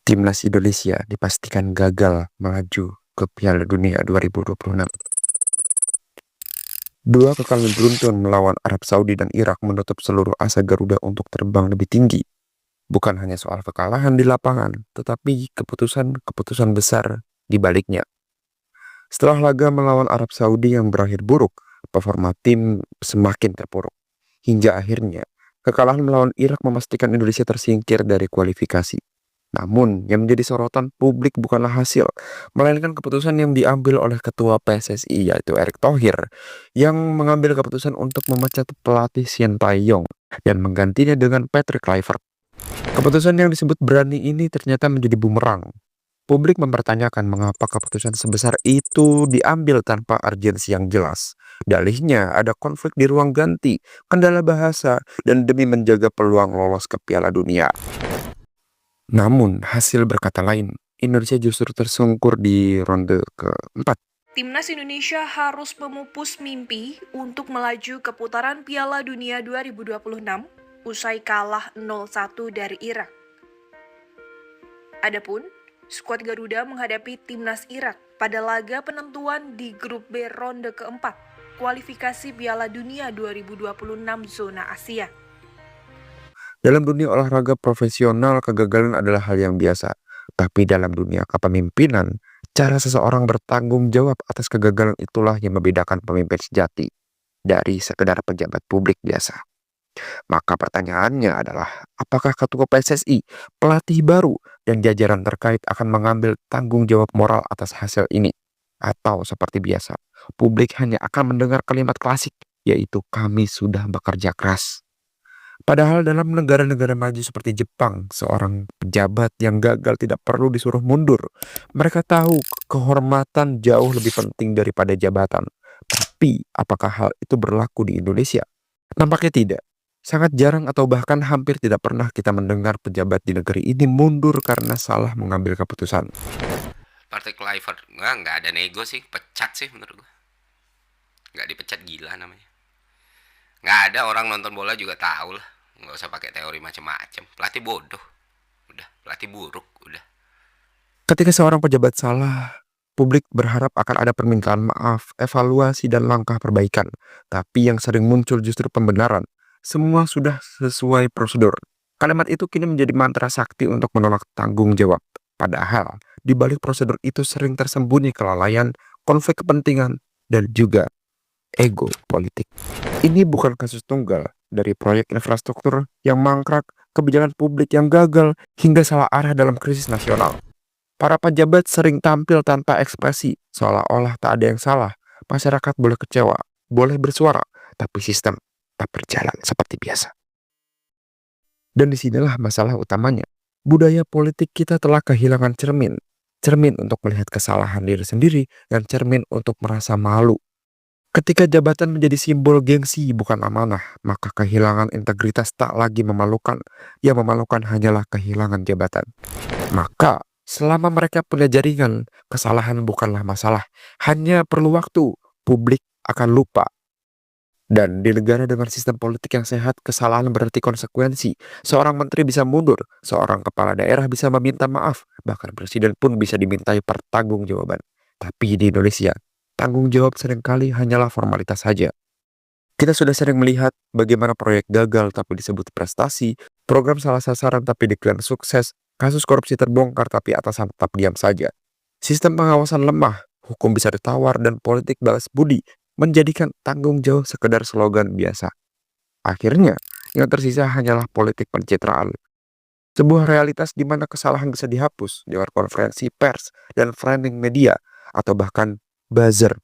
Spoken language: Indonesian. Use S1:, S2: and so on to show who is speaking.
S1: Timnas Indonesia dipastikan gagal melaju ke Piala Dunia 2026. Dua kekalahan beruntun melawan Arab Saudi dan Irak menutup seluruh asa Garuda untuk terbang lebih tinggi. Bukan hanya soal kekalahan di lapangan, tetapi keputusan-keputusan besar di baliknya. Setelah laga melawan Arab Saudi yang berakhir buruk, performa tim semakin terpuruk. Hingga akhirnya, kekalahan melawan Irak memastikan Indonesia tersingkir dari kualifikasi. Namun, yang menjadi sorotan publik bukanlah hasil, melainkan keputusan yang diambil oleh Ketua PSSI, yaitu Erick Thohir, yang mengambil keputusan untuk memecat pelatih Sintayong dan menggantinya dengan Patrick Kluivert. Keputusan yang disebut berani ini ternyata menjadi bumerang. Publik mempertanyakan mengapa keputusan sebesar itu diambil tanpa urgensi yang jelas. Dalihnya ada konflik di ruang ganti, kendala bahasa, dan demi menjaga peluang lolos ke Piala Dunia. Namun, hasil berkata lain, Indonesia justru tersungkur di ronde keempat.
S2: Timnas Indonesia harus memupus mimpi untuk melaju ke putaran Piala Dunia 2026 usai kalah 0-1 dari Irak. Adapun, skuad Garuda menghadapi Timnas Irak pada laga penentuan di grup B ronde keempat kualifikasi Piala Dunia 2026 zona Asia.
S1: Dalam dunia olahraga profesional, kegagalan adalah hal yang biasa. Tapi dalam dunia kepemimpinan, cara seseorang bertanggung jawab atas kegagalan itulah yang membedakan pemimpin sejati dari sekedar pejabat publik biasa. Maka pertanyaannya adalah, apakah Ketua PSSI, pelatih baru, dan jajaran terkait akan mengambil tanggung jawab moral atas hasil ini? Atau seperti biasa, publik hanya akan mendengar kalimat klasik, yaitu kami sudah bekerja keras. Padahal dalam negara-negara maju seperti Jepang, seorang pejabat yang gagal tidak perlu disuruh mundur. Mereka tahu kehormatan jauh lebih penting daripada jabatan. Tapi apakah hal itu berlaku di Indonesia? Nampaknya tidak. Sangat jarang atau bahkan hampir tidak pernah kita mendengar pejabat di negeri ini mundur karena salah mengambil keputusan.
S3: Partai Kluivert nggak ada nego sih, pecat sih menurut gue. Nggak dipecat, gila namanya. Nggak ada, orang nonton bola juga tahu lah. Nggak usah pakai teori macam-macam. Pelatih bodoh, udah. Pelatih buruk, udah.
S1: Ketika seorang pejabat salah, publik berharap akan ada permintaan maaf, evaluasi, dan langkah perbaikan. Tapi yang sering muncul justru pembenaran. Semua sudah sesuai prosedur. Kalimat itu kini menjadi mantra sakti untuk menolak tanggung jawab. Padahal, di balik prosedur itu sering tersembunyi kelalaian, konflik kepentingan, dan juga ego politik. Ini bukan kasus tunggal, dari proyek infrastruktur yang mangkrak, kebijakan publik yang gagal, hingga salah arah dalam krisis nasional. Para pejabat sering tampil tanpa ekspresi, seolah-olah tak ada yang salah. Masyarakat boleh kecewa, boleh bersuara, tapi sistem tak berjalan seperti biasa. Dan disinilah masalah utamanya. Budaya politik kita telah kehilangan cermin. Cermin untuk melihat kesalahan diri sendiri, dan cermin untuk merasa malu. Ketika jabatan menjadi simbol gengsi bukan amanah, maka kehilangan integritas tak lagi memalukan. Yang memalukan hanyalah kehilangan jabatan. Maka, selama mereka punya jaringan, kesalahan bukanlah masalah. Hanya perlu waktu, publik akan lupa. Dan di negara dengan sistem politik yang sehat, kesalahan berarti konsekuensi. Seorang menteri bisa mundur, seorang kepala daerah bisa meminta maaf, bahkan presiden pun bisa dimintai pertanggungjawaban. Tapi di Indonesia, tanggung jawab seringkali hanyalah formalitas saja. Kita sudah sering melihat bagaimana proyek gagal tapi disebut prestasi, program salah sasaran tapi diklaim sukses, kasus korupsi terbongkar tapi atasan tetap diam saja. Sistem pengawasan lemah, hukum bisa ditawar, dan politik balas budi menjadikan tanggung jawab sekedar slogan biasa. Akhirnya, yang tersisa hanyalah politik pencitraan. Sebuah realitas di mana kesalahan bisa dihapus lewat konferensi pers dan framing media, atau bahkan buzzer